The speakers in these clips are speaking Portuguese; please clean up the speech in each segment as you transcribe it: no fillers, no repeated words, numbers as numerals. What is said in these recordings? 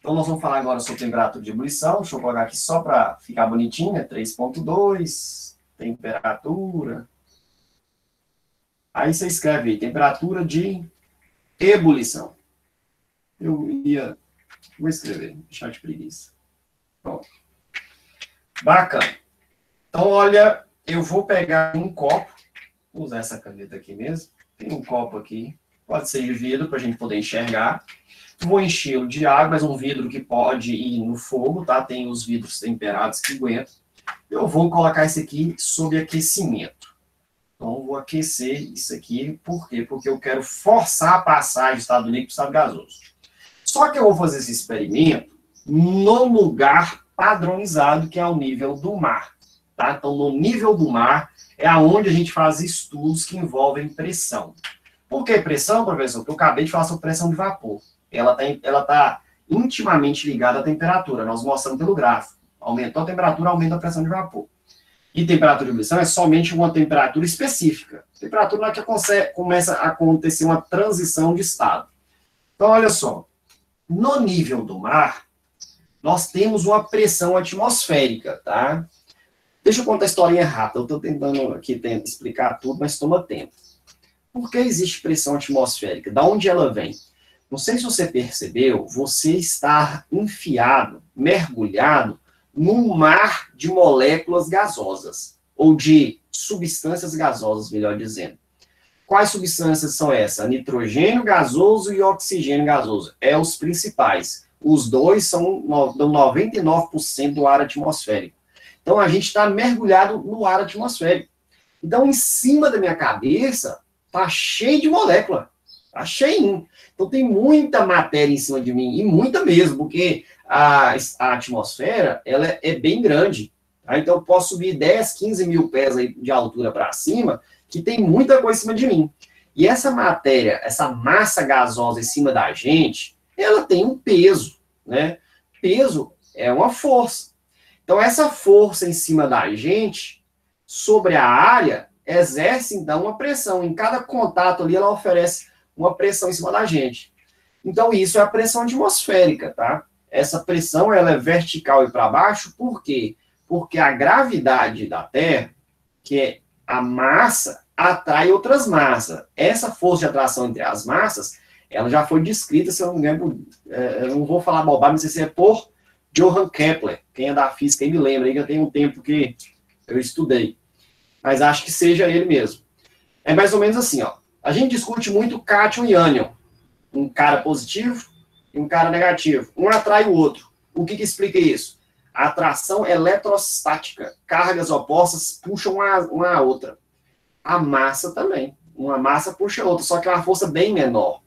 Então, nós vamos falar agora sobre temperatura de ebulição. Deixa eu colocar aqui só para ficar bonitinho, né? 3,2, temperatura. Aí você escreve aí, temperatura de ebulição. Vou escrever, deixar de preguiça. Pronto. Bacana. Então, olha, eu vou pegar um copo, vou usar essa caneta aqui mesmo. Tem um copo aqui, pode ser de vidro para a gente poder enxergar. Vou enchê-lo de água, mas um vidro que pode ir no fogo, tá? Tem os vidros temperados que aguentam. Eu vou colocar esse aqui sob aquecimento. Então, vou aquecer isso aqui. Por quê? Porque eu quero forçar a passagem do estado líquido para o estado gasoso. Só que eu vou fazer esse experimento no lugar padronizado, que é ao nível do mar. Tá? Então, no nível do mar é onde a gente faz estudos que envolvem pressão. Por que pressão, professor? Porque eu acabei de falar sobre pressão de vapor. Ela tá intimamente ligada à temperatura. Nós mostramos pelo gráfico. Aumentou a temperatura, aumenta a pressão de vapor. E temperatura de ebulição é somente uma temperatura específica. Temperatura na que começa a acontecer uma transição de estado. Então, olha só. No nível do mar, nós temos uma pressão atmosférica, tá? Deixa eu contar a historinha rápida. Eu estou tentando aqui explicar tudo, mas toma tempo. Por que existe pressão atmosférica? Da onde ela vem? Não sei se você percebeu, você está enfiado, mergulhado, num mar de moléculas gasosas, ou de substâncias gasosas, melhor dizendo. Quais substâncias são essas? Nitrogênio gasoso e oxigênio gasoso. É os principais. Os dois dão 99% do ar atmosférico. Então, a gente está mergulhado no ar atmosférico. Então, em cima da minha cabeça, está cheio de molécula. Está cheio. Então, tem muita matéria em cima de mim, e muita mesmo, porque a atmosfera ela é bem grande. Tá? Então, eu posso subir 10, 15 mil pés aí de altura para cima, que tem muita coisa em cima de mim. E essa matéria, essa massa gasosa em cima da gente, ela tem um peso, né? Peso é uma força. Então, essa força em cima da gente, sobre a área, exerce, então, uma pressão. Em cada contato ali, ela oferece uma pressão em cima da gente. Então, isso é a pressão atmosférica, tá? Essa pressão, ela é vertical e para baixo, por quê? Porque a gravidade da Terra, que é a massa, atrai outras massas. Essa força de atração entre as massas, ela já foi descrita, se eu não me engano, eu não vou falar bobagem, não sei se é por Johann Kepler. Quem é da física aí me lembra, aí que eu tenho um tempo que eu estudei. Mas acho que seja ele mesmo. É mais ou menos assim, ó. A gente discute muito cátion e ânion. Um cara positivo e um cara negativo. Um atrai o outro. O que explica isso? A atração eletrostática. Cargas opostas puxam uma a outra. A massa também. Uma massa puxa a outra, só que é uma força bem menor.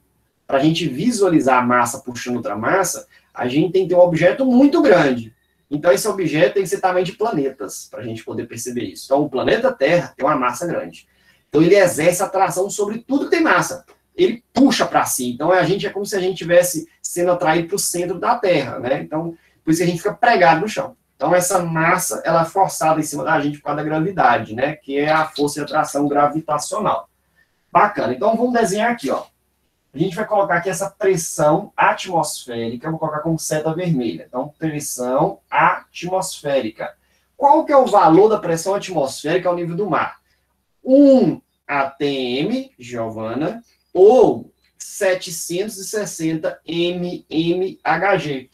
Para a gente visualizar a massa puxando outra massa, a gente tem que ter um objeto muito grande. Então, esse objeto tem que ser tamanho de planetas, para a gente poder perceber isso. Então, o planeta Terra tem uma massa grande. Então, ele exerce atração sobre tudo que tem massa. Ele puxa para si. Então, é como se a gente estivesse sendo atraído para o centro da Terra, né? Então, por isso que a gente fica pregado no chão. Então, essa massa, ela é forçada em cima da gente por causa da gravidade, né? Que é a força de atração gravitacional. Bacana. Então, vamos desenhar aqui, ó. A gente vai colocar aqui essa pressão atmosférica, eu vou colocar como seta vermelha. Então, pressão atmosférica. Qual que é o valor da pressão atmosférica ao nível do mar? 1 atm, Giovana, ou 760 mmHg.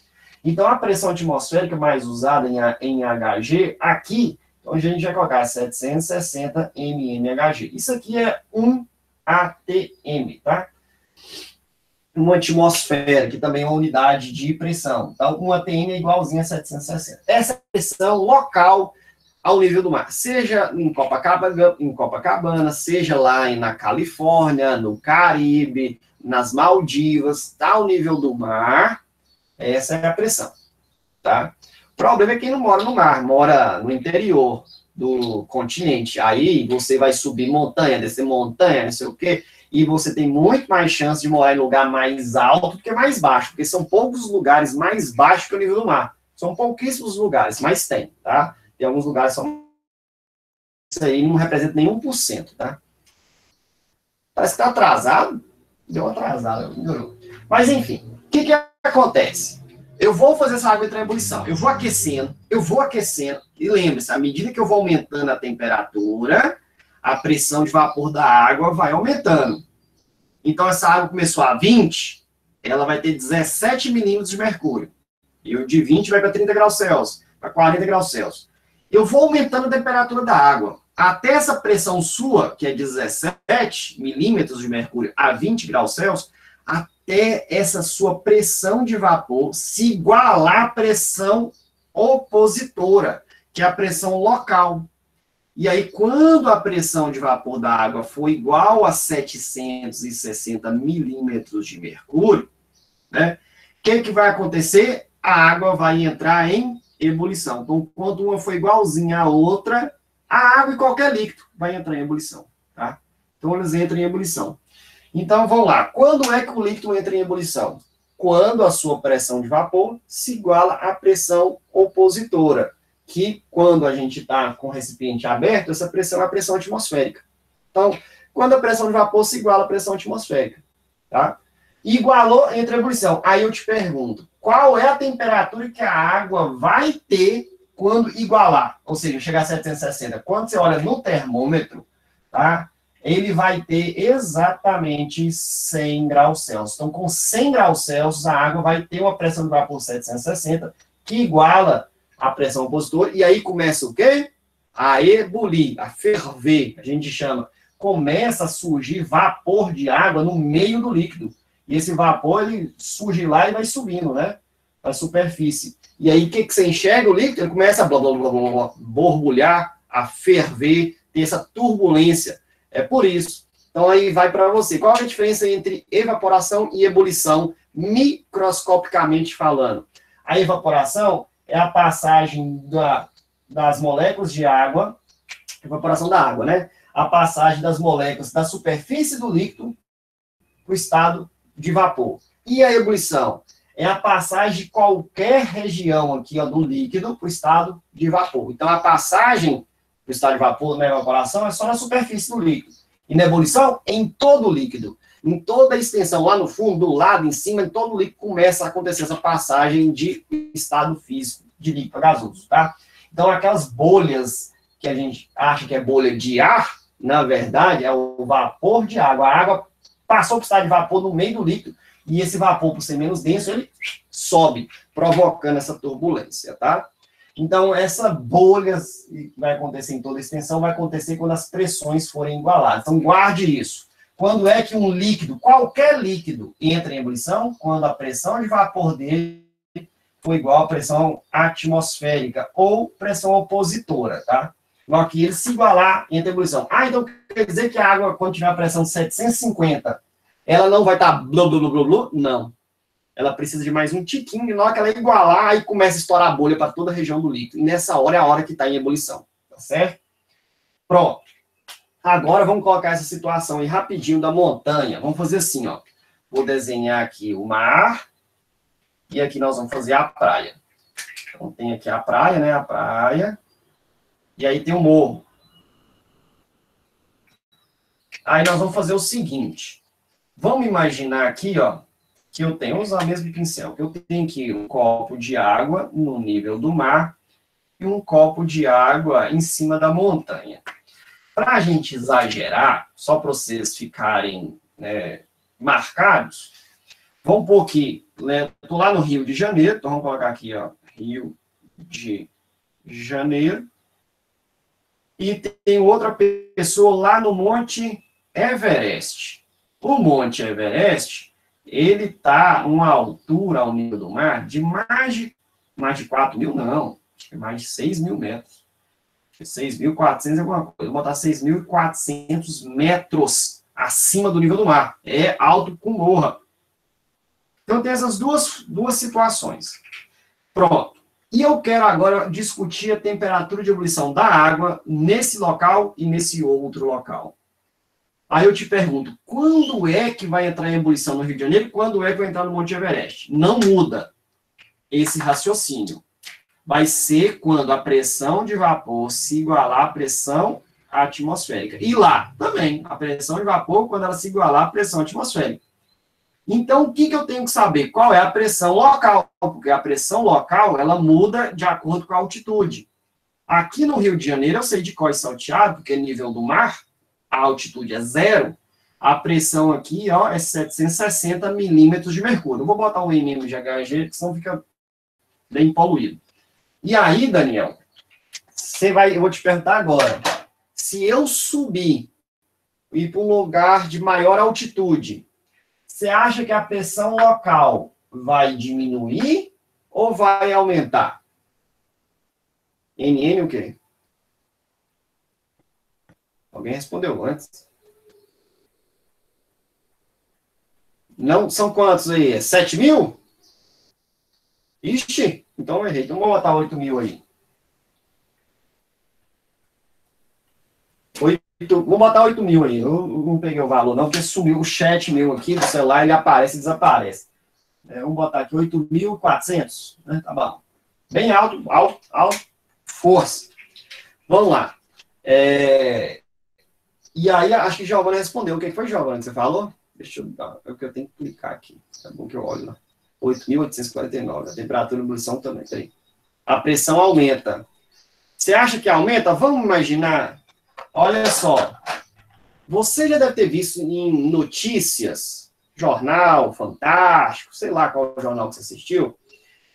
Então, a pressão atmosférica mais usada em Hg, aqui, então a gente vai colocar 760 mmHg. Isso aqui é 1 atm, tá? Uma atmosfera, que também é uma unidade de pressão. Então, 1 atm é igualzinho a 760. Essa é a pressão local ao nível do mar. Seja em Copacabana, seja lá na Califórnia, no Caribe, nas Maldivas, tá ao nível do mar, essa é a pressão. Tá? O problema é quem não mora no mar, mora no interior do continente. Aí você vai subir montanha, descer montanha, não sei o quê, e você tem muito mais chance de morar em lugar mais alto do que mais baixo, porque são poucos lugares mais baixos que o nível do mar. São pouquíssimos lugares, mas tem, tá? Tem alguns lugares que são... Isso aí não representa nem 1%, tá? Parece que tá atrasado. Deu uma atrasada, melhorou. Mas, enfim, o que acontece? eu vou fazer essa água entrar em ebulição. Eu vou aquecendo. E lembre-se, à medida que eu vou aumentando a temperatura, a pressão de vapor da água vai aumentando. Então, essa água começou a 20, ela vai ter 17 milímetros de mercúrio. E o de 20 vai para 30 graus Celsius, para 40 graus Celsius. Eu vou aumentando a temperatura da água. Até essa pressão sua, que é 17 milímetros de mercúrio a 20 graus Celsius, até essa sua pressão de vapor se igualar à pressão opositora, que é a pressão local. E aí, quando a pressão de vapor da água for igual a 760 milímetros de mercúrio, né, o que vai acontecer? A água vai entrar em ebulição. Então, quando uma for igualzinha à outra, a água e qualquer líquido vai entrar em ebulição. Tá? Então, eles entram em ebulição. Então, vamos lá. Quando é que o líquido entra em ebulição? Quando a sua pressão de vapor se iguala à pressão opositora, que quando a gente está com o recipiente aberto, essa pressão é a pressão atmosférica. Então, quando a pressão de vapor se iguala à pressão atmosférica, tá? Igualou, entra em ebulição. Aí eu te pergunto, qual é a temperatura que a água vai ter quando igualar? Ou seja, chegar a 760. Quando você olha no termômetro, tá? Ele vai ter exatamente 100 graus Celsius. Então, com 100 graus Celsius, a água vai ter uma pressão de vapor 760, que iguala a pressão opositora, e aí começa o quê? A ebulir, a ferver, a gente chama. Começa a surgir vapor de água no meio do líquido. E esse vapor, ele surge lá e vai subindo, né? Para a superfície. E aí, o que você enxerga o líquido? Ele começa a borbulhar, a ferver, ter essa turbulência. É por isso. Então, aí vai para você. Qual é a diferença entre evaporação e ebulição, microscopicamente falando? A evaporação é a passagem das moléculas de água, evaporação da água, né? A passagem das moléculas da superfície do líquido para o estado de vapor. E a ebulição é a passagem de qualquer região aqui ó, do líquido para o estado de vapor. Então, a passagem para o estado de vapor na evaporação é só na superfície do líquido. E na ebulição, em todo o líquido. Em toda a extensão, lá no fundo, do lado, em cima, em todo o líquido começa a acontecer essa passagem de estado físico de líquido para gasoso, tá? Então, aquelas bolhas que a gente acha que é bolha de ar, na verdade, é o vapor de água. A água passou para o estado de vapor no meio do líquido, e esse vapor, por ser menos denso, ele sobe, provocando essa turbulência, tá? Então, essa bolha que vai acontecer em toda a extensão vai acontecer quando as pressões forem igualadas. Então, guarde isso. Quando é que um líquido, qualquer líquido, entra em ebulição? Quando a pressão de vapor dele for igual à pressão atmosférica ou pressão opositora, tá? Então, aqui ele se igualar, entra em ebulição. Ah, então quer dizer que a água, quando tiver a pressão de 750, ela não vai estar blu, blu, blu, blu, blu? Não. Ela precisa de mais um tiquinho, e na hora que ela igualar, aí começa a estourar a bolha para toda a região do líquido. E nessa hora é a hora que está em ebulição, tá certo? Pronto. Agora vamos colocar essa situação aí rapidinho da montanha. Vamos fazer assim, ó. Vou desenhar aqui o mar, e aqui nós vamos fazer a praia. Então tem aqui a praia, né? A praia. E aí tem o morro. Aí nós vamos fazer o seguinte. Vamos imaginar aqui, ó, que eu tenho, vou usar o mesmo pincel, que eu tenho aqui um copo de água no nível do mar e um copo de água em cima da montanha. Para a gente exagerar, só para vocês ficarem marcados, vamos pôr aqui, né, estou lá no Rio de Janeiro, então vamos colocar aqui, ó, Rio de Janeiro, e tem outra pessoa lá no Monte Everest. O Monte Everest, ele está a uma altura ao nível do mar de mais de 4 mil, não, acho que mais de 6 mil metros. 6.400 alguma coisa. Vou botar 6.400 metros acima do nível do mar. É alto com morra. Então, tem essas duas situações. Pronto. E eu quero agora discutir a temperatura de ebulição da água nesse local e nesse outro local. Aí eu te pergunto, quando é que vai entrar em ebulição no Rio de Janeiro e quando é que vai entrar no Monte Everest? Não muda esse raciocínio. Vai ser quando a pressão de vapor se igualar à pressão atmosférica. E lá, também, a pressão de vapor quando ela se igualar à pressão atmosférica. Então, o que, que eu tenho que saber? Qual é a pressão local? Porque a pressão local, ela muda de acordo com a altitude. Aqui no Rio de Janeiro, eu sei de cor e salteado, porque nível do mar, a altitude é 0, a pressão aqui, ó, é 760 milímetros de mercúrio. Eu vou botar um MM de HG, que senão fica bem poluído. E aí, Daniel, eu vou te perguntar agora, se eu subir e ir para um lugar de maior altitude, você acha que a pressão local vai diminuir ou vai aumentar? NN o quê? Alguém respondeu antes. Não, são quantos aí? 7 mil? Ixi, então eu errei. Então vou botar 8 mil aí. Vou botar 8 mil aí. Eu não peguei o valor, não, porque sumiu o chat meu aqui do celular, ele aparece e desaparece. Vamos botar aqui 8.400, né? Tá bom. Bem alto, alto, alto, força. Vamos lá. E aí, acho que Giovana respondeu. O que foi, Giovana, que você falou? Deixa eu dar. É o que eu tenho que clicar aqui. É bom que eu olho lá. 8.849. A temperatura de ebulição também. Peraí. A pressão aumenta. Você acha que aumenta? Vamos imaginar. Olha só. Você já deve ter visto em notícias, jornal, Fantástico, sei lá qual jornal que você assistiu,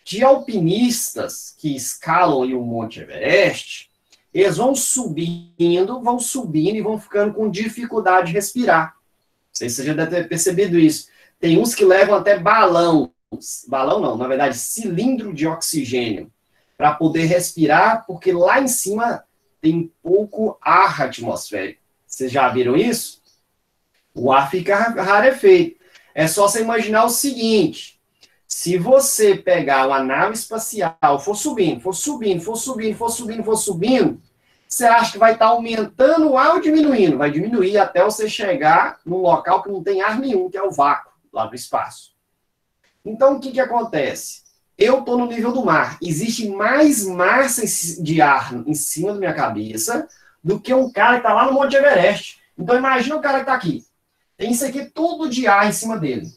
de alpinistas que escalam o Monte Everest, eles vão subindo e vão ficando com dificuldade de respirar. Não sei se você já deve ter percebido isso. Tem uns que levam até balão não, na verdade, cilindro de oxigênio, para poder respirar, porque lá em cima tem pouco ar atmosférico. Vocês já viram isso? O ar fica rarefeito. É só você imaginar o seguinte: se você pegar uma nave espacial, for subindo, você acha que vai estar aumentando o ar ou diminuindo? Vai diminuir até você chegar num local que não tem ar nenhum, que é o vácuo, lá no espaço. Então, o que acontece? Eu estou no nível do mar. Existe mais massa de ar em cima da minha cabeça do que um cara que está lá no Monte Everest. Então, imagina o cara que está aqui. Tem isso aqui tudo de ar em cima dele.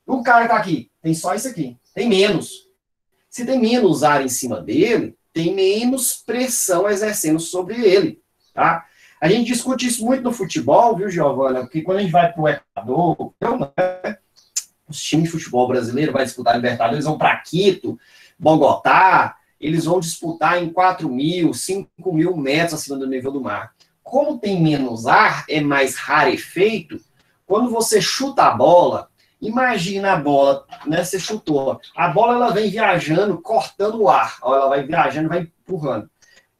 O cara que está aqui, tem só isso aqui. Tem menos. Se tem menos ar em cima dele, tem menos pressão exercendo sobre ele. Tá? A gente discute isso muito no futebol, viu, Giovana? Porque quando a gente vai para o Equador, os times de futebol brasileiro vai disputar a Libertadores, eles vão para Quito, Bogotá, eles vão disputar em 4.000, 5.000 metros acima do nível do mar. Como tem menos ar, é mais rarefeito, quando você chuta a bola, imagina a bola, né? Você chutou, a bola ela vem viajando, cortando o ar, ela vai viajando, vai empurrando.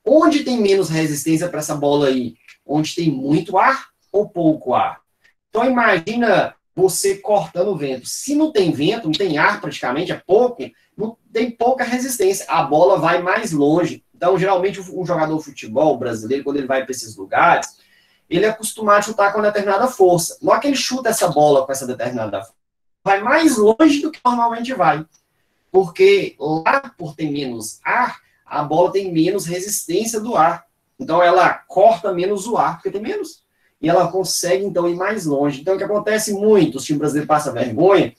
Onde tem menos resistência para essa bola aí? Onde tem muito ar ou pouco ar? Então imagina você cortando o vento. Se não tem vento, não tem ar praticamente, é pouco, não tem pouca resistência, a bola vai mais longe. Então, geralmente, um jogador de futebol brasileiro, quando ele vai para esses lugares, ele é acostumado a chutar com uma determinada força. Na hora que ele chuta essa bola com essa determinada força, vai mais longe do que normalmente vai. Porque lá, por ter menos ar, a bola tem menos resistência do ar. Então, ela corta menos o ar, porque tem menos. E ela consegue, então, ir mais longe. Então, o que acontece muito, os times brasileiros passam vergonha,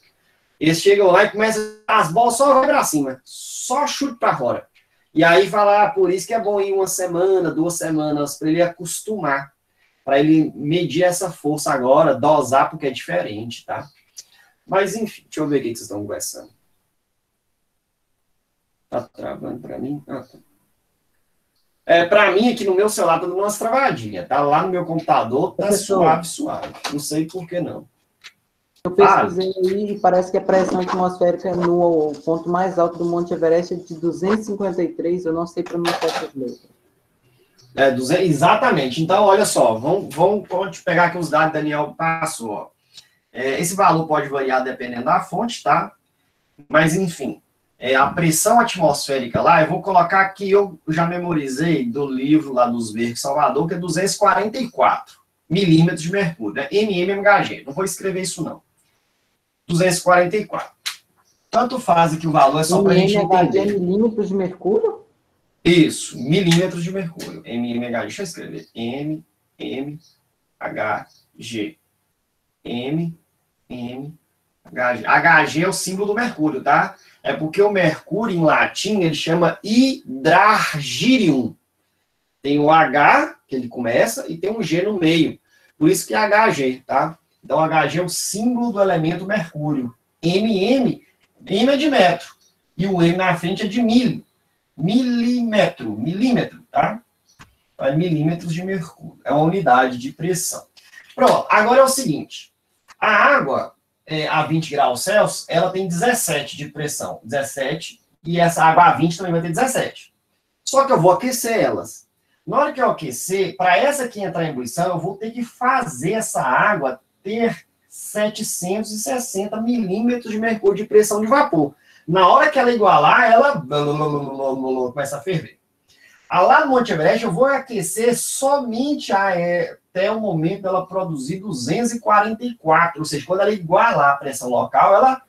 eles chegam lá e começam, as bolas só vão para cima, só chute para fora. E aí fala, por isso que é bom ir 1 semana, 2 semanas, para ele acostumar, para ele medir essa força agora, dosar, porque é diferente, tá? Mas, enfim, deixa eu ver o que vocês estão conversando. Tá travando para mim? Ah, tá. Para mim, aqui no meu celular, tá dando umas travadinhas, tá? Lá no meu computador, tá suave. Não sei por que não. Eu pesquisei aí e parece que a pressão atmosférica no ponto mais alto do Monte Everest é de 253, eu não sei pronunciar essas letras. Exatamente. Então, olha só, vamos pegar aqui os dados que o Daniel passou. Ó. Esse valor pode variar dependendo da fonte, tá? Mas, enfim, a pressão atmosférica lá, eu vou colocar aqui, eu já memorizei do livro lá dos Verdes Salvador, que é 244 milímetros de mercúrio, né? mmHg. Não vou escrever isso, não. 244. Tanto faz que o valor é só para a gente entender. É milímetros de mercúrio? Isso, milímetros de mercúrio. mmHg. Deixa eu escrever. mmHg. Hg é o símbolo do mercúrio, tá? É porque o mercúrio, em latim, ele chama hidrargyrium. Tem o H, que ele começa, e tem um G no meio. Por isso que é Hg, tá? Então, Hg é o símbolo do elemento mercúrio. M é de metro. E o M na frente é de milímetro, tá? É milímetros de mercúrio. É uma unidade de pressão. Pronto, agora é o seguinte. A água, a 20 graus Celsius, ela tem 17 de pressão. 17. E essa água a 20 também vai ter 17. Só que eu vou aquecer elas. Na hora que eu aquecer, para essa aqui entrar em ebulição, eu vou ter que fazer essa água ter 760 milímetros de mercúrio de pressão de vapor. Na hora que ela igualar, ela começa a ferver. Lá no Monte Everest, eu vou aquecer somente até o momento dela produzir 244. Ou seja, quando ela igualar a pressão local, ela...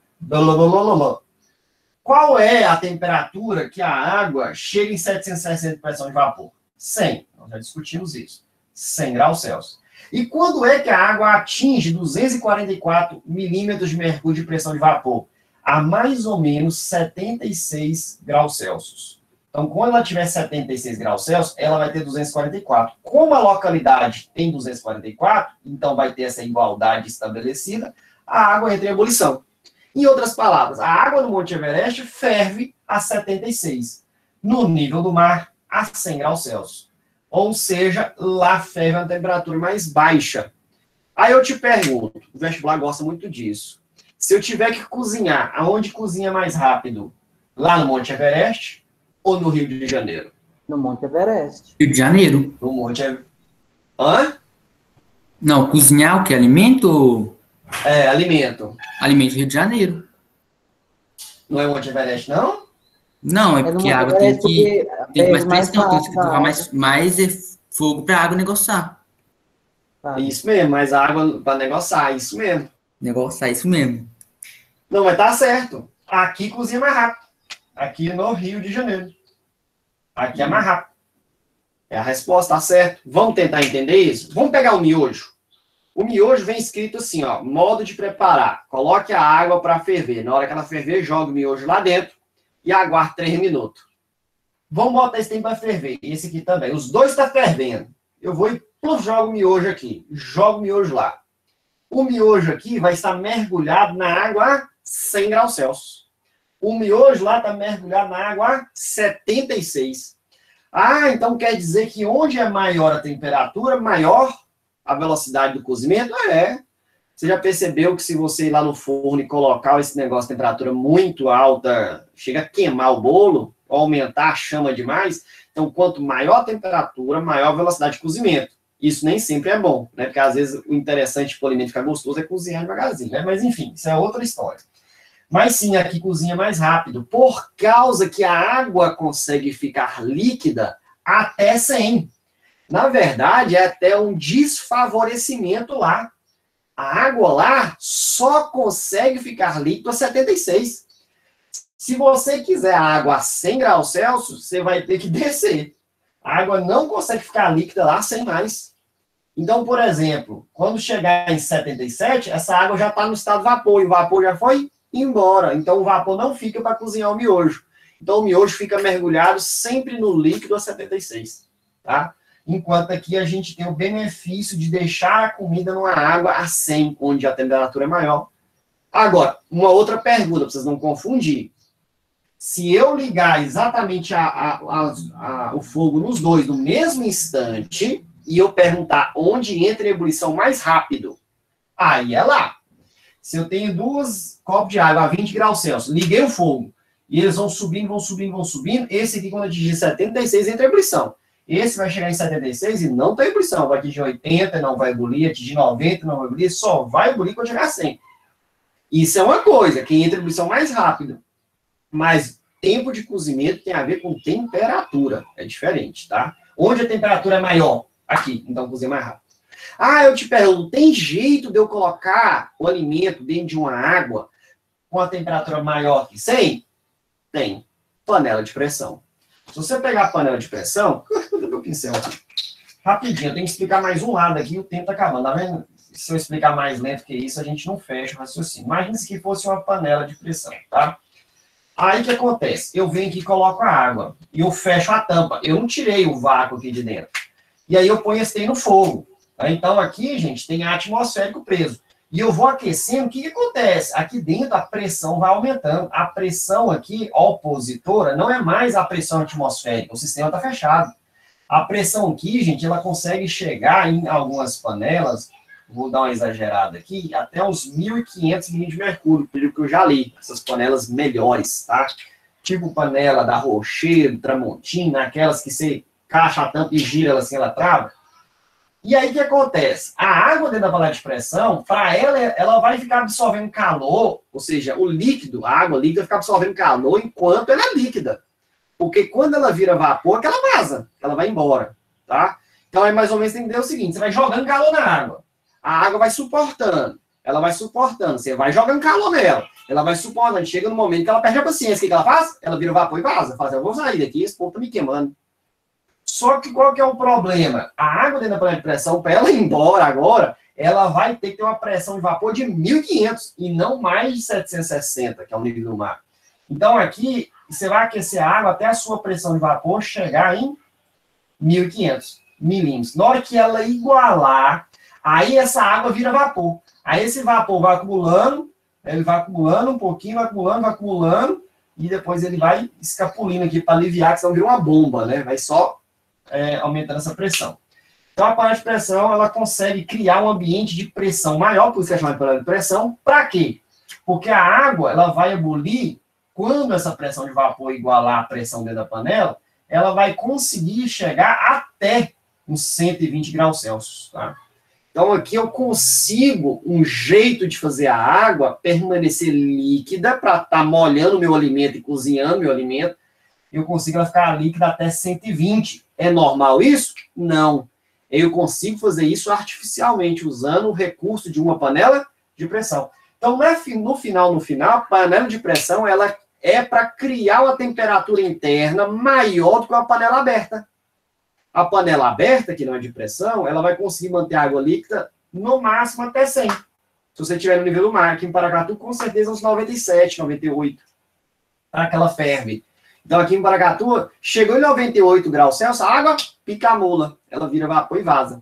Qual é a temperatura que a água chega em 760 de pressão de vapor? 100. Nós já discutimos isso. 100 graus Celsius. E quando é que a água atinge 244 milímetros de mercúrio de pressão de vapor? A mais ou menos 76 graus Celsius. Então, quando ela tiver 76 graus Celsius, ela vai ter 244. Como a localidade tem 244, então vai ter essa igualdade estabelecida, a água entra em ebulição. Em outras palavras, a água no Monte Everest ferve a 76. No nível do mar, a 100 graus Celsius. Ou seja, lá ferve a temperatura mais baixa. Aí eu te pergunto, o vestibular gosta muito disso. Se eu tiver que cozinhar, aonde cozinha mais rápido? Lá no Monte Everest ou no Rio de Janeiro? No Monte Everest. Rio de Janeiro. No Monte Everest. Hã? Não, cozinhar o que? Alimento? Alimento. Alimento Rio de Janeiro. Não é Monte Everest, não? Não, é porque a água tem que mais pressão, tem que colocar mais fogo para a água negociar. Isso mesmo, mais água para negociar, isso mesmo. Negociar, isso mesmo. Não, mas tá certo. Aqui cozinha mais rápido. Aqui no Rio de Janeiro. Aqui é mais rápido. É a resposta, tá certo. Vamos tentar entender isso? Vamos pegar o miojo. O miojo vem escrito assim, ó, modo de preparar. Coloque a água para ferver. Na hora que ela ferver, joga o miojo lá dentro e aguarde 3 minutos. Vamos botar esse tempo para ferver. Esse aqui também. Os dois estão fervendo. Eu vou e jogo o miojo aqui. Jogo o miojo lá. O miojo aqui vai estar mergulhado na água a 100 graus Celsius. O miojo lá está mergulhado na água a 76. Então quer dizer que onde é maior a temperatura, maior a velocidade do cozimento? Você já percebeu que se você ir lá no forno e colocar esse negócio de temperatura muito alta, chega a queimar o bolo, ou aumentar a chama demais? Então, quanto maior a temperatura, maior a velocidade de cozimento. Isso nem sempre é bom, né? Porque às vezes o interessante para o alimento ficar gostoso é cozinhar devagarzinho, né? Mas enfim, isso é outra história. Mas sim, aqui cozinha mais rápido, por causa que a água consegue ficar líquida até 100. Na verdade, é até um desfavorecimento lá. A água lá só consegue ficar líquida a 76. Se você quiser a água a 100 graus Celsius, você vai ter que descer. A água não consegue ficar líquida lá sem mais. Então, por exemplo, quando chegar em 77, essa água já está no estado de vapor, e o vapor já foi embora. Então, o vapor não fica para cozinhar o miojo. Então, o miojo fica mergulhado sempre no líquido a 76, tá? Enquanto aqui a gente tem o benefício de deixar a comida numa água a 100, onde a temperatura é maior. Agora, uma outra pergunta, para vocês não confundirem. Se eu ligar exatamente o fogo nos dois no mesmo instante, e eu perguntar onde entra a ebulição mais rápido, aí é lá. Se eu tenho 2 copos de água a 20 graus Celsius, liguei o fogo, e eles vão subindo, vão subindo, vão subindo, esse aqui, quando atingir 76, entra a ebulição. Esse vai chegar em 76 e não tem ebulição. Vai atingir 80, não vai ebulir. Atingir 90, não vai ebulir. Só vai ebulir quando chegar a 100. Isso é uma coisa, que entra em ebulição mais rápido. Mas tempo de cozimento tem a ver com temperatura. É diferente, tá? Onde a temperatura é maior? Aqui. Então, cozinha mais rápido. Eu te pergunto, tem jeito de eu colocar o alimento dentro de uma água com a temperatura maior que 100? Tem. Panela de pressão. Se você pegar a panela de pressão... Cadê meu pincel aqui? Rapidinho, eu tenho que explicar mais um lado aqui, o tempo tá acabando, tá vendo? se eu explicar mais lento que isso, a gente não fecha o raciocínio. Imagina se que fosse uma panela de pressão, tá? Aí o que acontece? Eu venho aqui e coloco a água. E eu fecho a tampa. Eu não tirei o vácuo aqui de dentro. E aí eu ponho esse trem no fogo. Tá? Então aqui, gente, tem ar atmosférico preso. E eu vou aquecendo. O que acontece? Aqui dentro a pressão vai aumentando. A pressão aqui, opositora, não é mais a pressão atmosférica. O sistema está fechado. A pressão aqui, gente, ela consegue chegar em algumas panelas, vou dar uma exagerada aqui, até uns 1.500 milímetros de mercúrio, pelo que eu já li, essas panelas melhores, tá? Tipo panela da Rocher, Tramontina, aquelas que você caixa a tampa e gira ela assim, ela trava. E aí o que acontece? A água dentro da panela de pressão, para ela vai ficar absorvendo calor, ou seja, o líquido, a água líquida vai ficar absorvendo calor enquanto ela é líquida. Porque quando ela vira vapor, que ela vaza, ela vai embora, tá? Então, é mais ou menos, tem que entender o seguinte, você vai jogando calor na água, a água vai suportando, ela vai suportando, você vai jogando calor nela, ela vai suportando, chega no momento que ela perde a paciência, o que ela faz? Ela vira vapor e vaza, fala assim, eu vou sair daqui, esse povo tá me queimando. Só que qual que é o problema? A água dentro da panela de pressão, para ela ir embora agora, ela vai ter que ter uma pressão de vapor de 1.500 e não mais de 760, que é o nível do mar. Então, aqui, você vai aquecer a água até a sua pressão de vapor chegar em 1.500 milímetros. Na hora que ela igualar, aí essa água vira vapor. Aí esse vapor vai acumulando, ele vai acumulando um pouquinho, vai acumulando, e depois ele vai escapulindo aqui para aliviar, que senão vira uma bomba, né? Vai só aumentando essa pressão. Então, a panela de pressão, ela consegue criar um ambiente de pressão maior, por isso que é chamada de panela de pressão. Para quê? Porque a água, ela vai ebulir. Quando essa pressão de vapor igualar a pressão dentro da panela, ela vai conseguir chegar até uns 120 graus Celsius. Tá? Então, aqui eu consigo um jeito de fazer a água permanecer líquida para estar molhando o meu alimento e cozinhando o meu alimento. Eu consigo ela ficar líquida até 120. É normal isso? Não. Eu consigo fazer isso artificialmente, usando o recurso de uma panela de pressão. Então, no final, a panela de pressão, ela é para criar uma temperatura interna maior do que uma panela aberta. A panela aberta, que não é de pressão, ela vai conseguir manter a água líquida no máximo até 100. Se você estiver no nível do mar, aqui em Paracatu, com certeza uns 97, 98. Tá? Que ela ferve. Então, aqui em Paracatu, chegou em 98 graus Celsius, a água pica a mula. Ela vira vapor e vaza.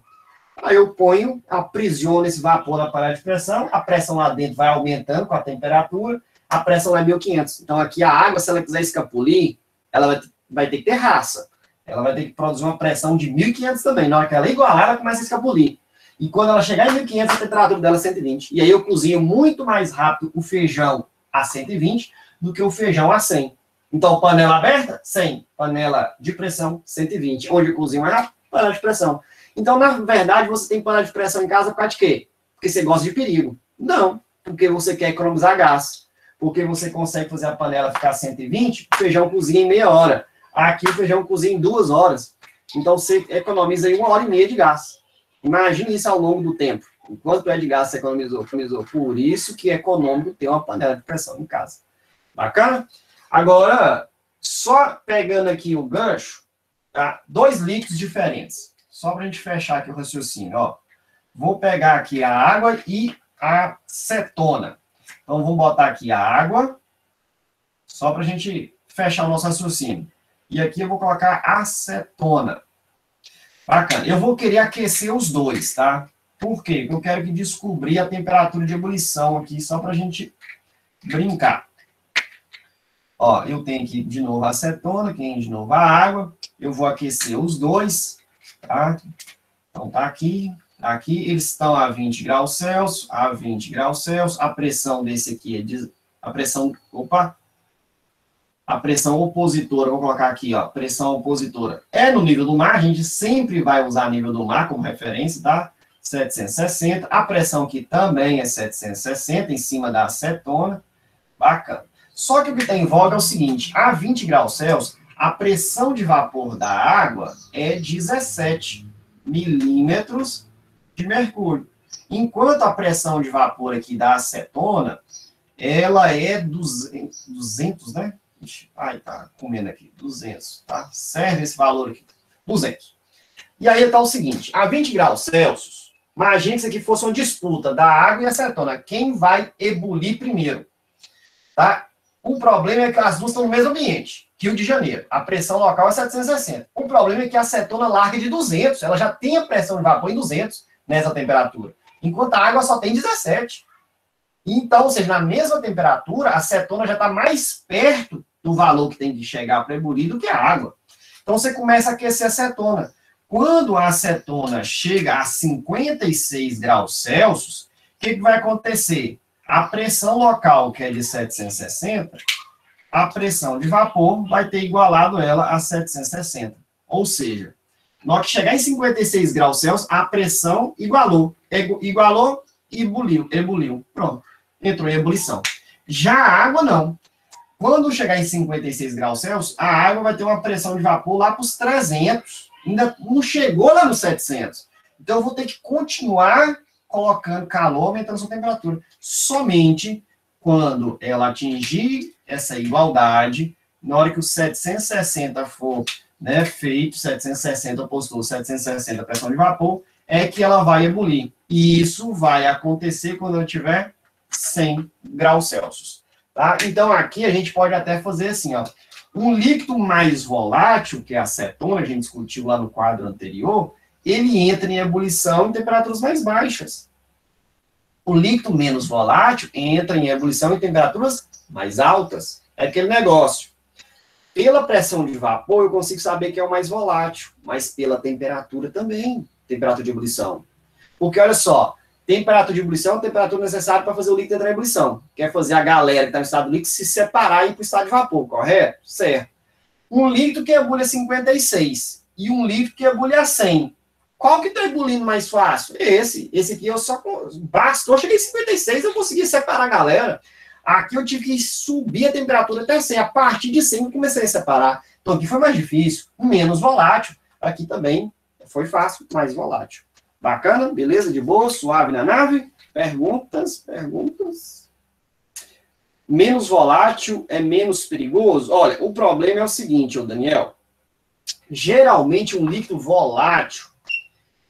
Aí eu ponho, aprisiono esse vapor na panela de pressão, a pressão lá dentro vai aumentando com a temperatura, a pressão lá é 1.500. Então, aqui a água, se ela quiser escapulir, ela vai ter que ter raça. Ela vai ter que produzir uma pressão de 1.500 também. Na hora que ela igualar, ela começa a escapulir. E quando ela chegar em 1.500, a temperatura dela é 120. E aí eu cozinho muito mais rápido o feijão a 120 do que o feijão a 100. Então, panela aberta, 100. Panela de pressão, 120. Onde eu cozinho mais rápido? Panela de pressão. Então, na verdade, você tem panela de pressão em casa por causa de quê? Porque você gosta de perigo. Não, porque você quer economizar gás. Porque você consegue fazer a panela ficar 120, o feijão cozinha em meia hora. Aqui o feijão cozinha em 2 horas. Então, você economiza aí 1h30 de gás. Imagine isso ao longo do tempo. Quanto é de gás você economizou? Por isso que é econômico ter uma panela de pressão em casa. Bacana? Agora, só pegando aqui o gancho, tá? 2 líquidos diferentes. Só para a gente fechar aqui o raciocínio. Ó. Vou pegar aqui a água e a acetona. Então, vamos botar aqui a água, só para a gente fechar o nosso raciocínio. E aqui eu vou colocar acetona. Bacana. Eu vou querer aquecer os dois, tá? Por quê? Porque eu quero que descobrir a temperatura de ebulição aqui, só para a gente brincar. Ó, eu tenho aqui de novo a acetona, aqui de novo a água. Eu vou aquecer os dois, tá? Então, tá aqui. Aqui eles estão a 20 graus Celsius, a 20 graus Celsius. A pressão desse aqui é a pressão opositora, vou colocar aqui, ó, pressão opositora. É no nível do mar, a gente sempre vai usar nível do mar como referência, tá? 760. A pressão aqui também é 760, em cima da acetona. Bacana. Só que o que está em voga é o seguinte, a 20 graus Celsius, a pressão de vapor da água é 17 milímetros de mercúrio. Enquanto a pressão de vapor aqui da acetona, ela é 200, né? Ai, tá comendo aqui, 200, tá? Serve esse valor aqui, 200. E aí tá o seguinte, a 20 graus Celsius, Imagina que isso aqui fosse uma disputa da água e acetona. Quem vai ebulir primeiro? Tá? O problema é que as duas estão no mesmo ambiente. Rio de Janeiro. A pressão local é 760. O problema é que a acetona larga de 200. Ela já tem a pressão de vapor em 200 nessa temperatura. Enquanto a água só tem 17. Então, ou seja, na mesma temperatura, a acetona já está mais perto do valor que tem que chegar para ebulir do que a água. Então, você começa a aquecer a acetona. Quando a acetona chega a 56 graus Celsius, o que vai acontecer? A pressão local, que é de 760, a pressão de vapor vai ter igualado ela a 760. Ou seja, na hora que chegar em 56 graus Celsius, a pressão igualou. Igualou e ebuliu. Pronto. Entrou em ebulição. Já a água, não. Quando chegar em 56 graus Celsius, a água vai ter uma pressão de vapor lá para os 300. Ainda não chegou lá nos 700. Então, eu vou ter que continuar colocando calor, aumentando a sua temperatura. Somente quando ela atingir essa igualdade, na hora que o 760 for, né, feito, 760 postou 760 pressão de vapor, é que ela vai ebulir. E isso vai acontecer quando eu tiver 100 graus Celsius. Tá? Então, aqui a gente pode até fazer assim, ó. Um líquido mais volátil, que é a acetona, a gente discutiu lá no quadro anterior, ele entra em ebulição em temperaturas mais baixas. O líquido menos volátil entra em ebulição em temperaturas mais altas. É aquele negócio. Pela pressão de vapor, eu consigo saber que é o mais volátil, mas pela temperatura também, temperatura de ebulição. Porque, olha só, temperatura de ebulição é a temperatura necessária para fazer o líquido entrar em ebulição. Quer fazer a galera que está no estado líquido se separar e ir para o estado de vapor, correto? Certo. Um líquido que ebulha a 56 e um líquido que ebulha a 100. Qual que está ebulindo mais fácil? Esse. Esse aqui eu só... Bastou, eu cheguei em 56, eu consegui separar a galera. Aqui eu tive que subir a temperatura até 100. A partir de 100 eu comecei a separar. Então aqui foi mais difícil, menos volátil. Aqui também foi fácil, mais volátil. Bacana? Beleza? De boa? Suave na nave? Perguntas? Menos volátil é menos perigoso? Olha, o problema é o seguinte, ô Daniel. Geralmente um líquido volátil,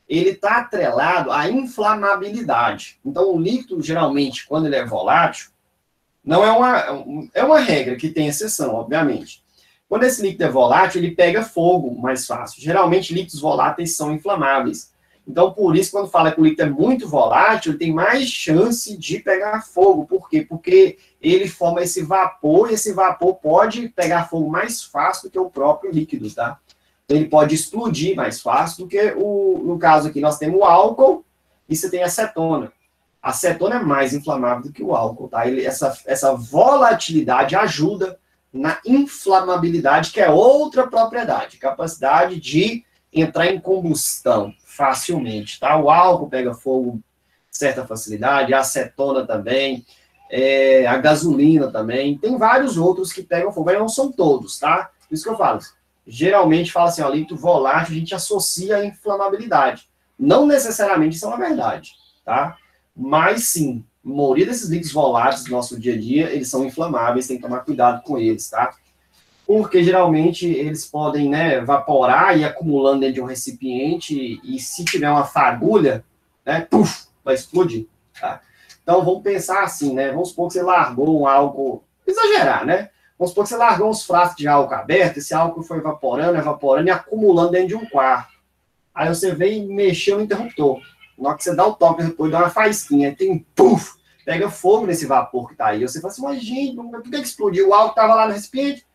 ele está atrelado à inflamabilidade. Então o líquido, geralmente, quando ele é volátil, não é uma regra que tem exceção, obviamente. Quando esse líquido é volátil, ele pega fogo mais fácil. Geralmente líquidos voláteis são inflamáveis. Então, por isso, quando fala que o líquido é muito volátil, ele tem mais chance de pegar fogo. Por quê? Porque ele forma esse vapor, e esse vapor pode pegar fogo mais fácil do que o próprio líquido, tá? Então, ele pode explodir mais fácil do que, no caso aqui, nós temos o álcool e você tem a acetona. A acetona é mais inflamável do que o álcool, tá? Essa volatilidade ajuda na inflamabilidade, que é outra propriedade, capacidade de entrar em combustão facilmente, tá? O álcool pega fogo com certa facilidade, a acetona também, a gasolina também, tem vários outros que pegam fogo, mas não são todos, tá? Por isso que eu falo, geralmente fala assim, ó, líquido volátil, a gente associa a inflamabilidade. Não necessariamente isso é uma verdade, tá? Mas sim, a maioria desses líquidos voláteis do nosso dia a dia, eles são inflamáveis, tem que tomar cuidado com eles, tá? Porque geralmente eles podem, né, evaporar e ir acumulando dentro de um recipiente e se tiver uma fagulha, né, puf, vai explodir, tá? Então vamos pensar assim, né, vamos supor que você largou um álcool, exagerar, né? Vamos supor que você largou uns frascos de álcool aberto, esse álcool foi evaporando e acumulando dentro de um quarto. Aí você vem e mexeu no interruptor. Na hora que você dá o toque no interruptor e dá uma faísquinha, aí tem puf, pega fogo nesse vapor que tá aí. Você fala assim, mas gente, por que explodiu? O álcool tava lá no recipiente?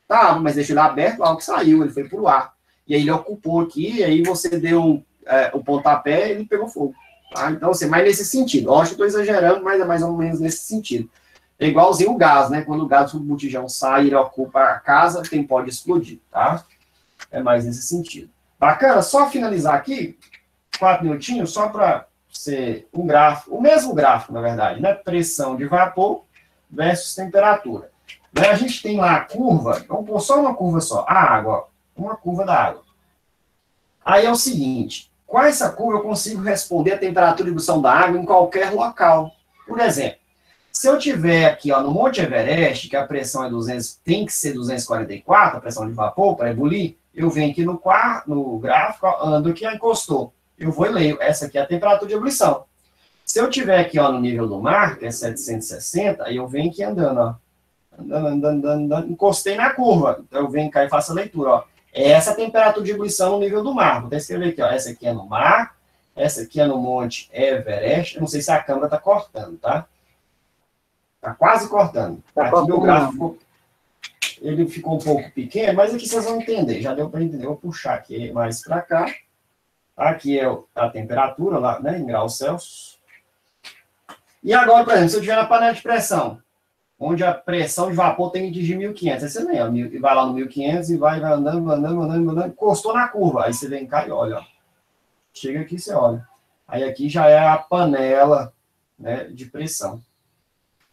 Tá, mas deixou ele aberto, o álcool saiu, ele foi pro ar. E aí ele ocupou aqui, e aí você deu o pontapé e ele pegou fogo. Tá? Então, assim, mais nesse sentido. Eu acho que eu estou exagerando, mas é mais ou menos nesse sentido. É igualzinho o gás, né? Quando o gás do botijão sai, ele ocupa a casa, quem pode explodir, tá? É mais nesse sentido. Bacana? Só finalizar aqui, 4 minutinhos, só para ser um gráfico, o mesmo gráfico, na verdade, né? Pressão de vapor versus temperatura. A gente tem lá a curva, vamos pôr só uma curva só, a água, uma curva da água. Aí é o seguinte, com essa curva eu consigo responder a temperatura de ebulição da água em qualquer local. Por exemplo, se eu tiver aqui ó, no Monte Everest, que a pressão é 200, tem que ser 244, a pressão de vapor para ebulir, eu venho aqui no gráfico, ó, ando aqui, ó, encostou. eu vou e leio. Essa aqui é a temperatura de ebulição. Se eu tiver aqui, ó, no nível do mar, que é 760, aí eu venho aqui andando, ó. Andando, encostei na curva. Então eu venho cá e faço a leitura, ó. Essa é a temperatura de ebulição no nível do mar. Vou até escrever aqui, ó. Essa aqui é no mar, essa aqui é no Monte Everest. Eu não sei se a câmera tá cortando, tá? Tá quase cortando. Tá, aqui meu gráfico ele ficou um pouco pequeno, mas aqui vocês vão entender. Já deu para entender. Eu vou puxar aqui mais para cá. Aqui é a temperatura lá, né, em graus Celsius. E agora, por exemplo, se eu tiver na panela de pressão, onde a pressão de vapor tem que atingir 1.500. Aí você vem, ó, vai lá no 1.500 e vai andando, encostou na curva. Aí você vem cá e olha, ó. Chega aqui e você olha. Aí aqui já é a panela, né, de pressão.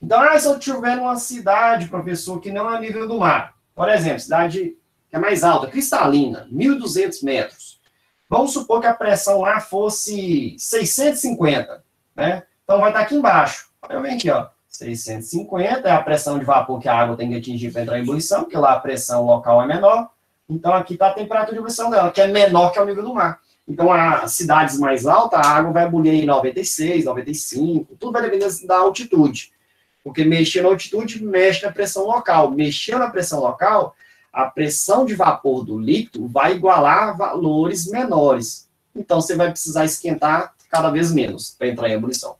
Então, se eu estiver numa cidade, professor, que não é a nível do mar, por exemplo, cidade que é mais alta, cristalina, 1.200 metros. Vamos supor que a pressão lá fosse 650, né? Então, vai estar aqui embaixo. Eu venho aqui, ó. 650 é a pressão de vapor que a água tem que atingir para entrar em ebulição, porque lá a pressão local é menor. Então, aqui está a temperatura de ebulição dela, que é menor que o nível do mar. Então, as cidades mais altas, a água vai ebulir em 96, 95, tudo vai depender da altitude. Porque mexer na altitude mexe na pressão local. Mexer na pressão local, a pressão de vapor do líquido vai igualar valores menores. Então, você vai precisar esquentar cada vez menos para entrar em ebulição.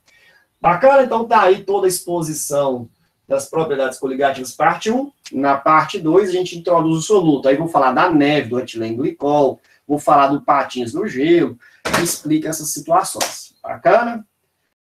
Bacana? Então, tá aí toda a exposição das propriedades coligativas, parte 1. Na parte 2, a gente introduz o soluto. Aí vou falar da neve, do etilenglicol, vou falar do patins no gelo, e explica essas situações. Bacana?